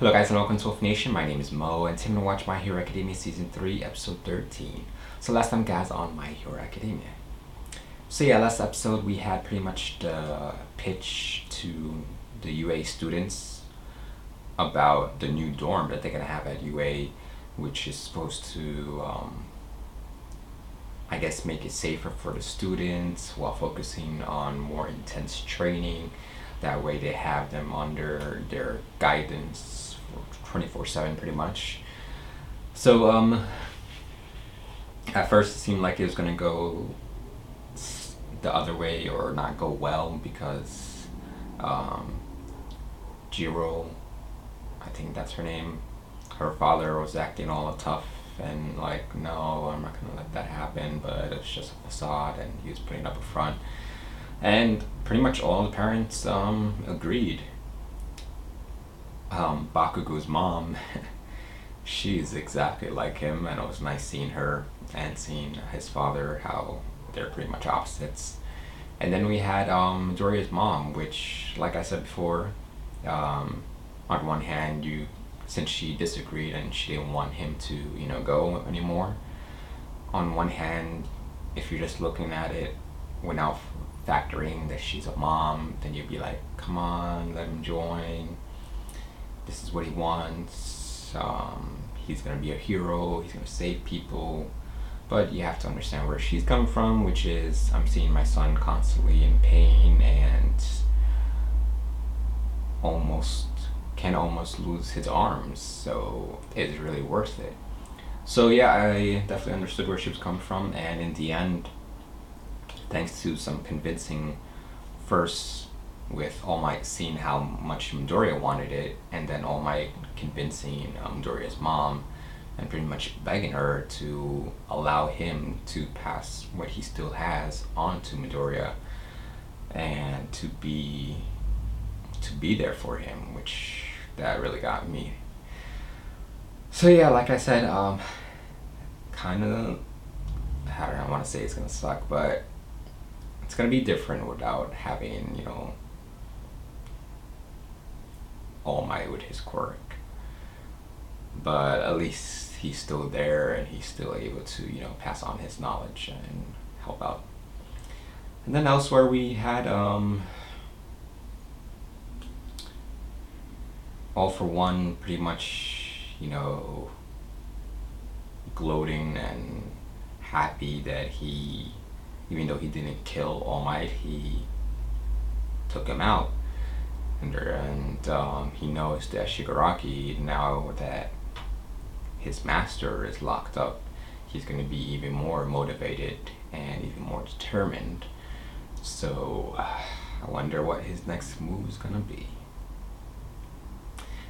Hello guys and welcome to Wolf Nation. My name is Mo and today I'm going to watch My Hero Academia Season 3 Episode 13. So last time guys on My Hero Academia. So yeah, last episode we had pretty much the pitch to the UA students about the new dorm that they're going to have at UA, which is supposed to I guess make it safer for the students while focusing on more intense training. That way they have them under their guidance 24/7 pretty much. So at first it seemed like it was gonna go the other way or not go well because Jiro, I think that's her name, her father was acting all tough and like, no, I'm not gonna let that happen, but it's just a facade, and he was putting up a front. And pretty much all the parents agreed. Bakugo's mom, she's exactly like him, and it was nice seeing her and seeing his father, how they're pretty much opposites. And then we had Midoriya's mom, which, like I said before, on one hand, since she disagreed and she didn't want him to, go anymore. On one hand, if you're just looking at it without factoring that she's a mom, then you'd be like, come on, let him join. This is what he wants. He's gonna be a hero. He's gonna save people. But you have to understand where she's coming from, which is, I'm seeing my son constantly in pain and can almost lose his arms. So it's really worth it. So yeah, I definitely understood where she was coming from, and in the end, thanks to some convincing first with All Might seeing how much Midoriya wanted it, and then All Might convincing Midoriya's mom and pretty much begging her to allow him to pass what he still has on to Midoriya and to be there for him, which that really got me. So yeah, like I said, kind of, I don't know, I want to say it's gonna suck, but it's gonna be different without having, All Might with his quirk. But at least he's still there and he's still able to, pass on his knowledge and help out. And then elsewhere we had All For One pretty much, gloating and happy that even though he didn't kill All Might, he took him out. And he knows that Shigaraki, now that his master is locked up, he's going to be even more motivated and even more determined. So I wonder what his next move is going to be.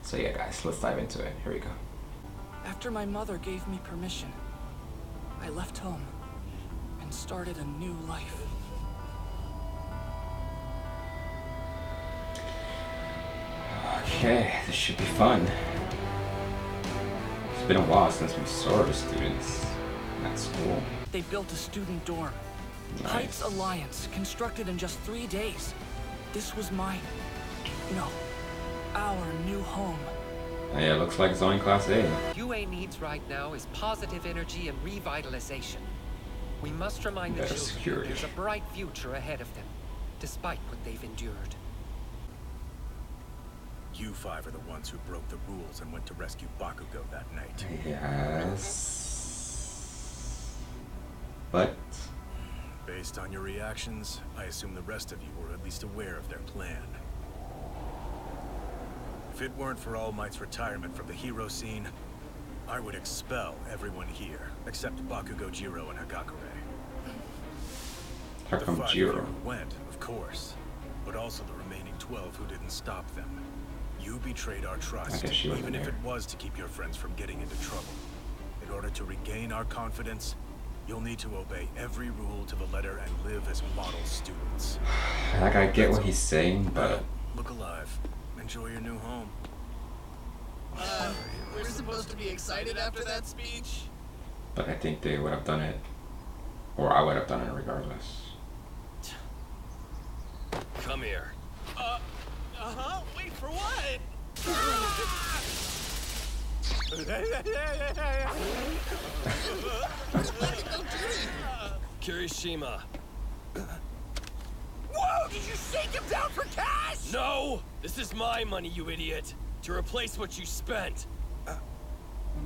So yeah guys, let's dive into it. Here we go. After my mother gave me permission, I left home and started a new life. Okay, this should be fun. It's been a while since we saw the students at school. They built a student dorm. Nice. Heights Alliance, constructed in just 3 days. This was our new home. Oh, yeah, looks like it's only Class A. UA needs right now is positive energy and revitalization. We must remind the Better children security. there's a bright future ahead of them, despite what they've endured. You five are the ones who broke the rules and went to rescue Bakugo that night. Yes. But Based on your reactions, I assume the rest of you were at least aware of their plan. If it weren't for All Might's retirement from the hero scene, I would expel everyone here, except Bakugo, Jiro, and Hagakure. how The come 5 of Jiro? you went, of course, but also the remaining 12 who didn't stop them. You betrayed our trust, guess she wasn't even if there. it was to keep your friends from getting into trouble. In order to regain our confidence, you'll need to obey every rule to the letter and live as model students. Like, I get what he's saying, but Look alive. Enjoy your new home. We're supposed to be excited after that speech? I think they would have done it, or I would have done it regardless. Come here. Wait for what? Kirishima. Whoa! Did you shake him down for cash? No! This is my money, you idiot! To replace what you spent.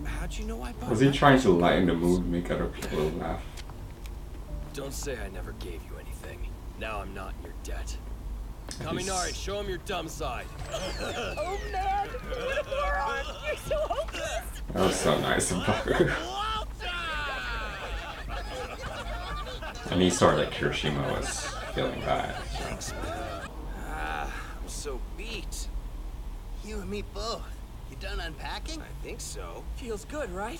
How'd you know I bought Was he that? trying to lighten the mood, make other people laugh? Don't say I never gave you anything. Now I'm not in your debt. He's- Kaminari, show him your dumb side. Oh man, what a moron! You're so hopeless! That was so nice of Baku. And he saw that Kirishima was feeling bad. So. I'm so beat. You and me both. You done unpacking? I think so. Feels good, right?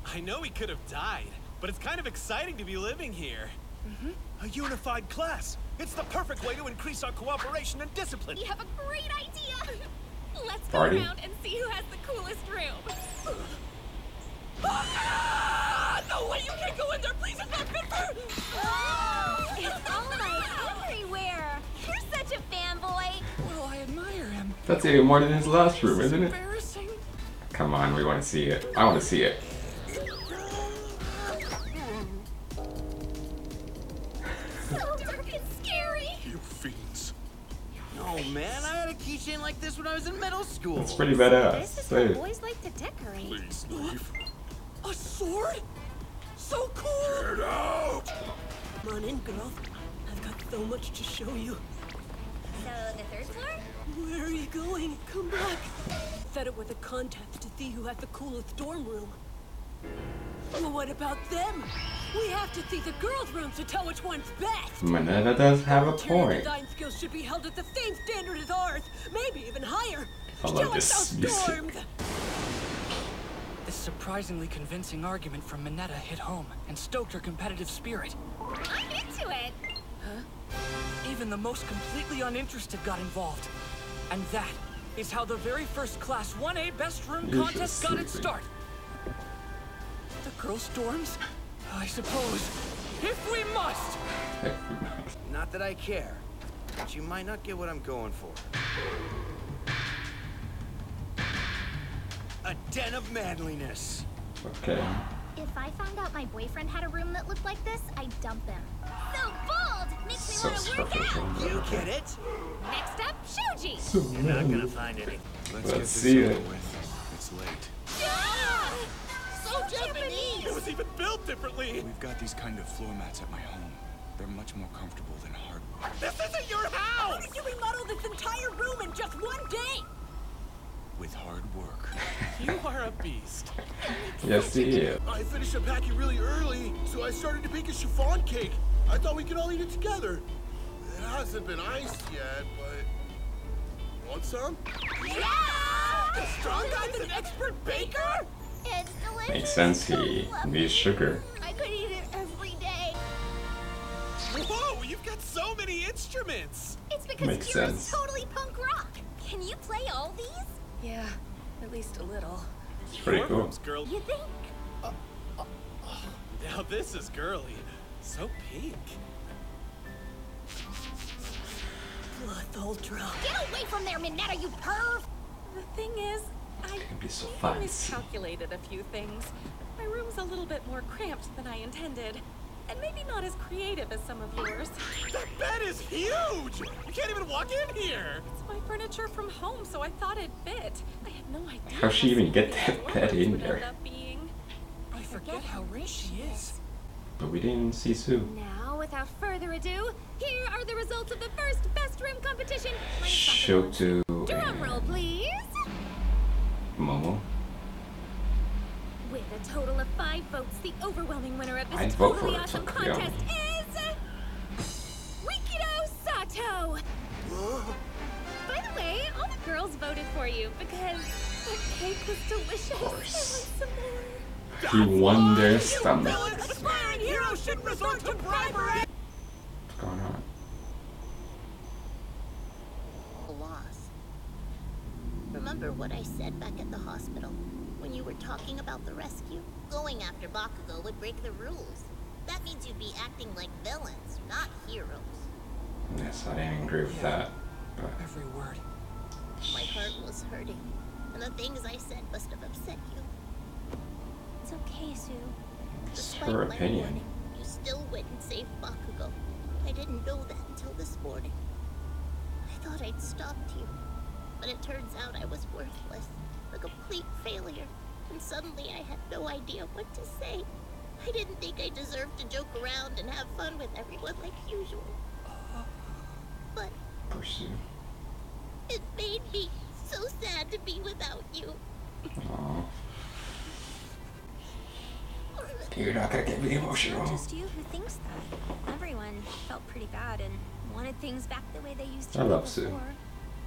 I know he could have died, but it's kind of exciting to be living here. A unified class. It's the perfect way to increase our cooperation and discipline. We have a great idea! Let's go Party. around and see who has the coolest room. Ah! No way, you can't go in there, please, it's not fit for... It's all like everywhere. You're such a fanboy. Well, I admire him. That's even more than his last room, isn't it? Embarrassing. Come on, we want to see it. I want to see it. So dark and scary. You fiends. No, man. I had a keychain like this when I was in middle school. It's pretty badass. This is Say what it. boys like to decorate. Please leave. A sword? So cool! Get out! Come on in, girl. I've got so much to show you. So, the third floor? Where are you going? Come back. Fed it with a contest to see who has the coolest dorm room. Well, what about them? We have to see the girls' rooms to tell which one's best. Manetta does have a Interior point. design skills should be held at the same standard as ours, maybe even higher. I love Show this us those music. dorms. This surprisingly convincing argument from Minetta hit home and stoked her competitive spirit. I'm into it. Even the most completely uninterested got involved. And that is how the very first Class 1A Best Room You're contest so got its stupid. start. The girls' dorms? I suppose. If we must! Not that I care, but you might not get what I'm going for. A den of manliness. Okay. If I found out my boyfriend had a room that looked like this, I'd dump him. So bold! Makes me So want to work out! You get it? Next up, Shoji! You're not gonna find anything. Let's see it. It's late. Ah! So Japanese! It was even built differently. We've got these kind of floor mats at my home. They're much more comfortable than hardwood. This isn't your How house! did you remodel this entire room in just one day? With hard work. You are a beast. Yes, he is. I finished unpacking really early, so I started to bake a chiffon cake. I thought we could all eat it together. It hasn't been iced yet, but... Want some? Yeah! Strong Guy's an expert baker? It's delicious! Makes sense, he So needs sugar. I could eat it every day. Whoa, you've got so many instruments. It's because Makes you're sense. totally punk rock. Can you play all these? Yeah, at least a little. It's pretty Your cool. room's girl. You think? Now this is girly. So pink. Plus ultra. Get away from there, Minetta, you perv! The thing is, I Can be so maybe fancy. miscalculated a few things. My room's a little bit more cramped than I intended. And maybe not as creative as some of yours. That bed is huge. You can't even walk in here. It's my furniture from home, so I thought it fit. I had no idea How'd she even get how that bed in would there? end up being. I forget how rich she is. But we didn't see Sue. Now, without further ado, here are the results of the first Best Room competition. Shoto Drum roll, and please. Momo. With a total of 5 votes, the overwhelming winner of this I'd vote totally for it, awesome fuck yeah. contest is... Rikido Sato! By the way, all the girls voted for you because the cake was delicious. I want some more. He won their stomach. Aspiring heroes should resort to bribery! What's going on? A loss. Remember what I said back at the hospital when you were talking about the rescue? Going after Bakugo would break the rules. That means you'd be acting like villains, not heroes. Yes, I didn't agree with that. But Every word. My heart was hurting, and the things I said must have upset you. It's okay, Sue. It's Despite her my opinion. warning, you still went and saved Bakugo. I didn't know that until this morning. I thought I'd stopped you, but it turns out I was worthless, a complete failure, and suddenly I had no idea what to say. I didn't think I deserved to joke around and have fun with everyone like usual. But Pursue. it made me so sad to be without you. Aww. You're not gonna get me emotional. It's not just you who thinks that. Everyone felt pretty bad and wanted things back the way they used to I be love before. Sue.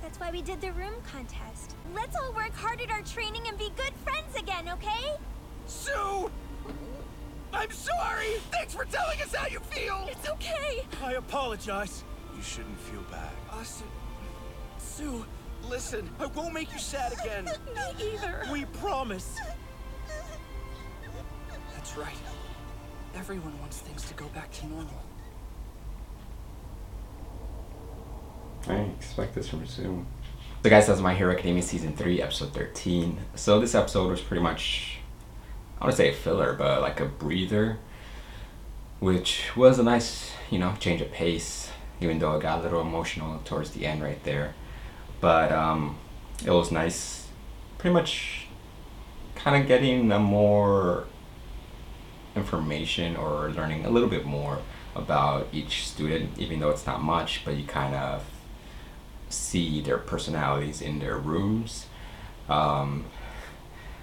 That's why we did the room contest. Let's all work hard at our training and be good friends again, okay? Sue! I'm sorry! Thanks for telling us how you feel! It's okay! I apologize. You shouldn't feel bad. Sue, listen, I won't make you sad again. Me either. We promise. That's right. Everyone wants things to go back to normal. I expect this from Sue. So guys, that's My Hero Academia Season 3, Episode 13. So this episode was pretty much, I want to say a filler, but like a breather, which was a nice, you know, change of pace, even though it got a little emotional towards the end right there. But it was nice, pretty much kind of getting a more information or learning a little bit more about each student, even though it's not much, but you kind of see their personalities in their rooms. I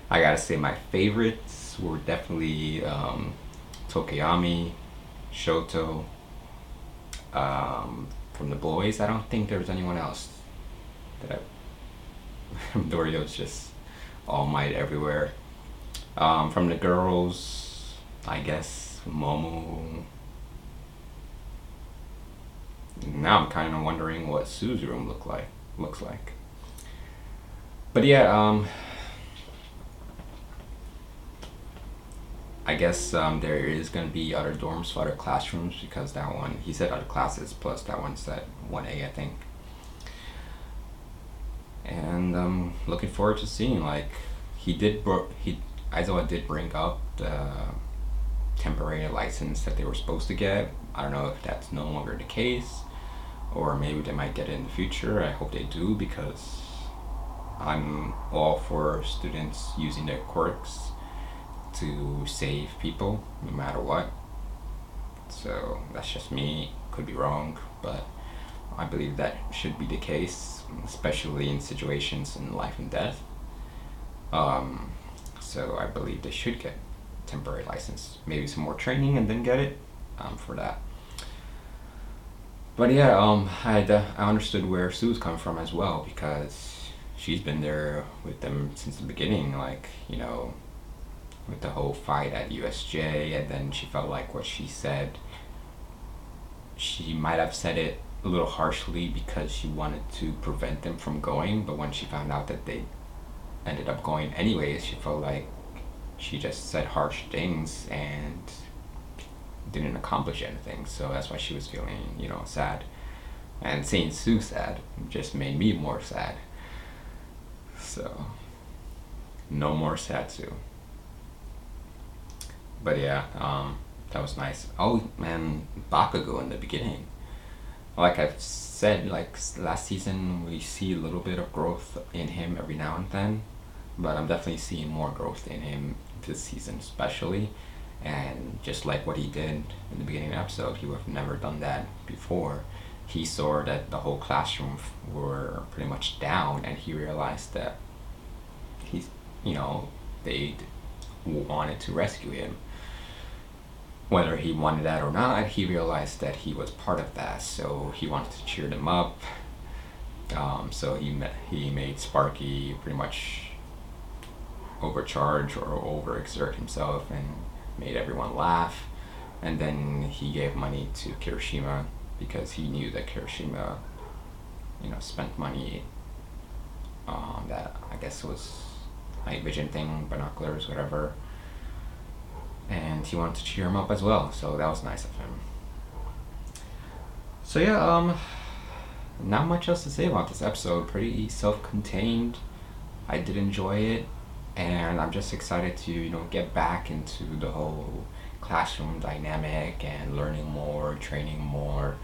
gotta say my favorites were definitely Tokiyami, Shoto. From the boys, I don't think there was anyone else that Dorio's just all might everywhere. From the girls, I guess Momo. Now I'm kind of wondering what Sue's room looks like. But yeah, I guess there is going to be other dorms for other classrooms, because that one, he said other classes, plus that one said 1A, I think. And I'm looking forward to seeing, like, Aizawa did bring up the temporary license that they were supposed to get. I don't know if that's no longer the case, or maybe they might get it in the future. I hope they do, because I'm all for students using their quirks to save people no matter what. So that's just me, could be wrong, but I believe that should be the case, especially in situations in life and death. So I believe they should get temporary license, maybe some more training and then get it for that. But yeah, I understood where Sue's come from as well, because she's been there with them since the beginning, like, you know, with the whole fight at USJ, and then she felt like what she said, she might have said it a little harshly because she wanted to prevent them from going, but when she found out that they ended up going anyways, she felt like she just said harsh things and didn't accomplish anything. So that's why she was feeling, you know, sad. And seeing Sue sad just made me more sad. So no more sad Sue. But yeah, that was nice. Oh man, Bakugo in the beginning. Like I've said, like last season, we see a little bit of growth in him every now and then, but I'm definitely seeing more growth in him this season especially. And just like what he did in the beginning of the episode, he would have never done that before. He saw that the whole classroom were pretty much down, and he realized that he's, you know, they wanted to rescue him. Whether he wanted that or not, he realized that he was part of that, so he wanted to cheer them up. So he made Sparky pretty much overcharge or overexert himself and made everyone laugh. And then he gave money to Kirishima because he knew that Kirishima, you know, spent money on that, I guess it was night vision thing, binoculars, whatever. And he wanted to cheer him up as well, so that was nice of him. So yeah, not much else to say about this episode. Pretty self-contained. I did enjoy it. and I'm just excited to, you know, get back into the whole classroom dynamic and learning more, training more.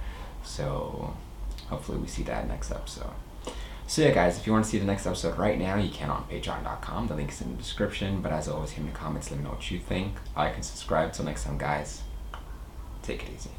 So hopefully we see that next episode. So yeah guys, if you want to see the next episode right now, you can on patreon.com. The link is in the description. But as always, hit me in the comments, let me know what you think. Like and subscribe. Till next time guys, take it easy.